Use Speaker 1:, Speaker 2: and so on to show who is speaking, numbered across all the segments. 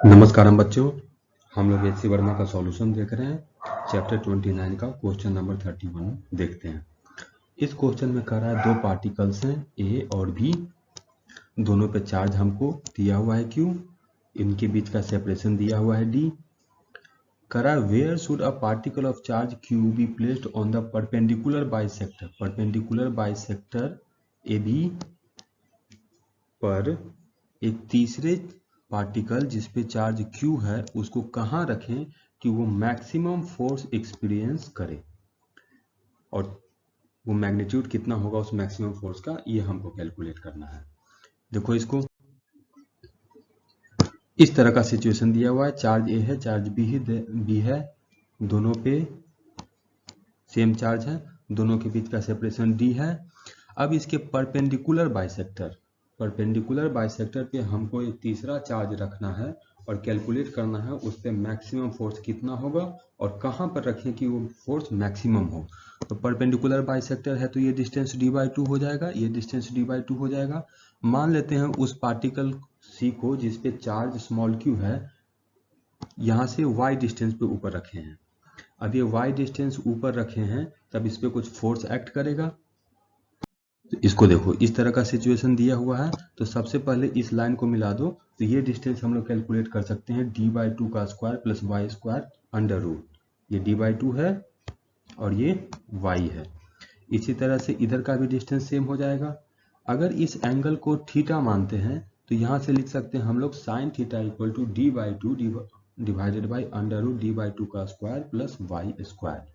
Speaker 1: नमस्कार बच्चों, हम लोग एच सी वर्मा का सॉल्यूशन देख रहे हैं। चैप्टर 29 का क्वेश्चन नंबर 31 देखते हैं। इस क्वेश्चन में कह रहा है दो पार्टिकल्स हैं ए और बी, दोनों पे चार्ज हमको दिया हुआ है क्यू, इनके बीच का सेपरेशन दिया हुआ है डी। कह रहा है where should a particle of charge q be placed on the perpendicular bisector A B पर एक तीसरे पार्टिकल जिस पे चार्ज Q है उसको कहाँ रखें कि वो मैक्सिमम फोर्स एक्सपीरियंस करे, और वो मैग्नीट्यूड कितना होगा उस मैक्सिमम फोर्स का, ये हमको कैलकुलेट करना है। देखो इसको इस तरह का सिचुएशन दिया हुआ है, चार्ज A है, चार्ज B है, दोनों पे सेम चार्ज है, दोनों के बीच का सेपरेशन D है। अब इसके परपेंडिकुलर बाइसेक्टर पे हमको एक तीसरा चार्ज रखना है और कैलकुलेट करना है उस पर मैक्सिमम फोर्स कितना होगा और कहाँ पर रखें कि वो फोर्स मैक्सिमम हो। तो परपेंडिकुलर बाइसेक्टर है तो ये डिस्टेंस d/2 हो जाएगा, ये डिस्टेंस d/2 हो जाएगा। मान लेते हैं उस पार्टिकल C को जिस पे चार्ज स्मॉल q है, यहाँ से y डिस्टेंस पे ऊपर रखे हैं। अब ये y डिस्टेंस ऊपर रखे हैं तब इस पे कुछ फोर्स एक्ट करेगा। इसको देखो इस तरह का सिचुएशन दिया हुआ है, तो सबसे पहले इस लाइन को मिला दो तो ये डिस्टेंस हम लोग कैलकुलेट कर सकते हैं d/2 का square plus y square under root, ये d/2 है और ये y है। इसी तरह से इधर का भी डिस्टेंस सेम हो जाएगा। अगर इस एंगल को थीटा मानते हैं तो यहाँ से लिख सकते हैं हम लोग sine theta equal to d/2 divided by under root d/2 का स्क्वायर प्लस y स्क्वायर।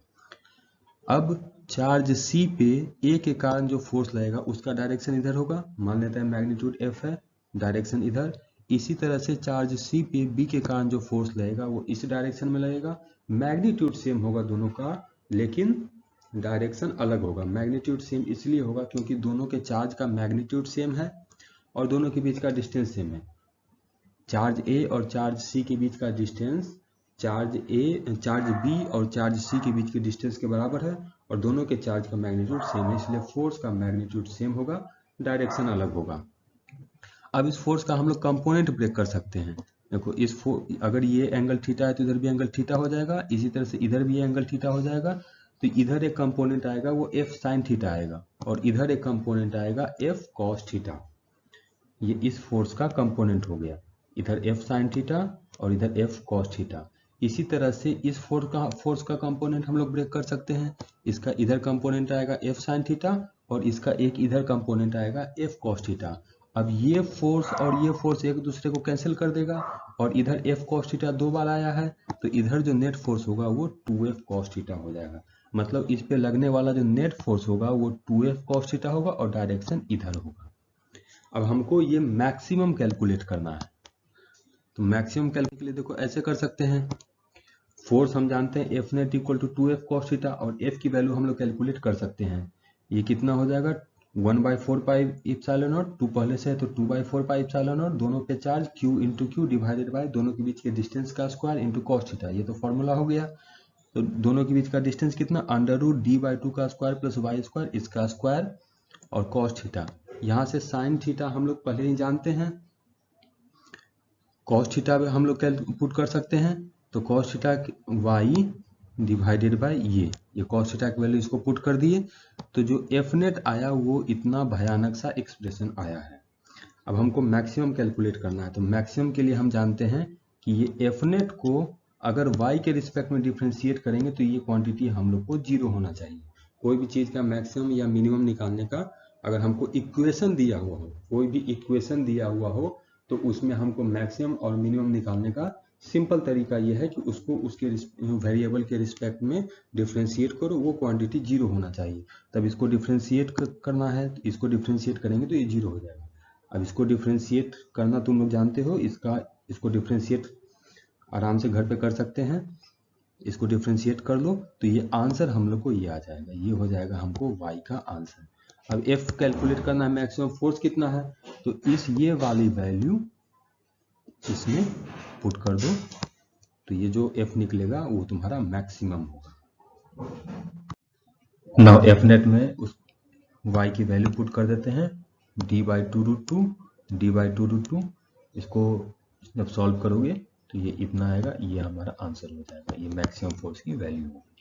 Speaker 1: अब चार्ज C पे A के कारण जो फोर्स लगेगा उसका डायरेक्शन इधर होगा, मान लेते हैं मैग्नीट्यूड F है, डायरेक्शन इधर। इसी तरह से चार्ज C पे B के कारण जो फोर्स लगेगा वो इस डायरेक्शन में लगेगा। मैग्नीट्यूड सेम होगा दोनों का, लेकिन डायरेक्शन अलग होगा। मैग्नीट्यूड सेम इसलिए होगा क्योंकि दोनों के चार्ज का मैग्नीट्यूड सेम है और दोनों के बीच का डिस्टेंस सेम है। चार्ज A और चार्ज C के बीच का डिस्टेंस चार्ज B और चार्ज C के बीच के डिस्टेंस के बराबर है और दोनों के चार्ज का मैग्नीट्यूड सेम है, इसलिए फोर्स का मैग्नीट्यूड सेम होगा, डायरेक्शन अलग होगा। अब इस फोर्स का हम लोग कंपोनेंट ब्रेक कर सकते हैं। देखो अगर ये एंगल थीटा है तो इधर भी एंगल थीटा हो जाएगा, इसी तरह से इधर भी एंगल थीटा हो जाएगा। तो इधर एक कंपोनेंट आएगा वो F साइन थीटा आएगा और इधर एक कंपोनेंट आएगा F कॉस थीटा। ये इस फोर्स का कंपोनेंट हो गया, इधर F साइन थीटा और इधर F कॉस थीटा। इसी तरह से इस फोर्स का कंपोनेंट हम लोग ब्रेक कर सकते हैं। इसका इधर कंपोनेंट आएगा F साइन थीटा और इसका एक इधर कंपोनेंट आएगा F कॉस थीटा। अब ये फोर्स और ये फोर्स एक दूसरे को कैंसिल कर देगा और इधर F कॉस थीटा 2 बार आया है तो इधर जो नेट फोर्स होगा वो 2F कॉस थीटा हो जाएगा। मतलब इस पे लगने वाला जो नेट फोर्स होगा वो 2F कॉस थीटा होगा और डायरेक्शन इधर होगा। अब हमको ये मैक्सिमम कैलकुलेट करना है, तो मैक्सिमम कैलकुलेट के लिए देखो ऐसे कर सकते हैं। फोर्स हम जानते हैं F net equal to 2F cos theta और F की वैल्यू हम लोग कैलकुलेट कर सकते हैं। ये कितना हो जाएगा 1/4 पाई एप्सिलॉन नॉट, 2 पहले से है तो 2/4 पाई एप्सिलॉन नॉट, दोनों पे charge Q into Q divided by दोनों के बीच के डिस्टेंस का स्क्वायर इंटू cos थीटा। ये तो फॉर्मूला हो गया। तो दोनों के बीच का डिस्टेंस कितना अंडर रूट d/2 का स्क्वायर प्लस y स्क्वायर, इसका स्क्वायर और cos थीटा। यहाँ से साइन थीटा हम लोग पहले ही जानते हैं, cos थीटा हम लोग पुट कर सकते हैं। तो cos theta y divided by ये cos थीटा की वैल्यू इसको पुट कर दिए तो जो एफ नेट आया वो इतना भयानक सा एक्सप्रेशन आया है। अब हमको मैक्सिमम कैलकुलेट करना है, तो मैक्सिमम के लिए हम जानते हैं कि ये एफ नेट को अगर y के रिस्पेक्ट में डिफ्रेंशिएट करेंगे तो ये क्वांटिटी हम लोग को 0 होना चाहिए। कोई भी चीज़ का मैक्सिमम या मिनिमम निकालने का अगर हमको इक्वेशन दिया हुआ हो, कोई भी इक्वेशन दिया हुआ हो, तो उसमें हमको मैक्सिमम और मिनिमम निकालने का सिंपल तरीका यह है कि उसको उसके वेरिएबल के रिस्पेक्ट में डिफ्रेंशिएट करो, वो क्वांटिटी 0 होना चाहिए। तब इसको डिफ्रेंशिएट करना है, तो इसको डिफ्रेंशिएट करेंगे तो ये 0 हो जाएगा। अब इसको डिफ्रेंशिएट करना तुम लोग जानते हो, इसको डिफ्रेंशिएट आराम से घर पे कर सकते हैं। इसको डिफ्रेंशिएट कर लो तो ये आंसर हम लोग को ये आ जाएगा, ये हो जाएगा हमको y का आंसर। अब F कैलकुलेट करना है, मैक्सिमम फोर्स कितना है, तो ये वाली वैल्यू इसमें पुट कर दो तो ये जो F निकलेगा वो तुम्हारा मैक्सिमम होगा। नाउ F नेट में उस y की वैल्यू पुट कर देते हैं d/2√2 d/2√2। इसको जब सॉल्व करोगे तो ये इतना आएगा, ये हमारा आंसर हो जाएगा, ये मैक्सिमम फोर्स की वैल्यू होगी।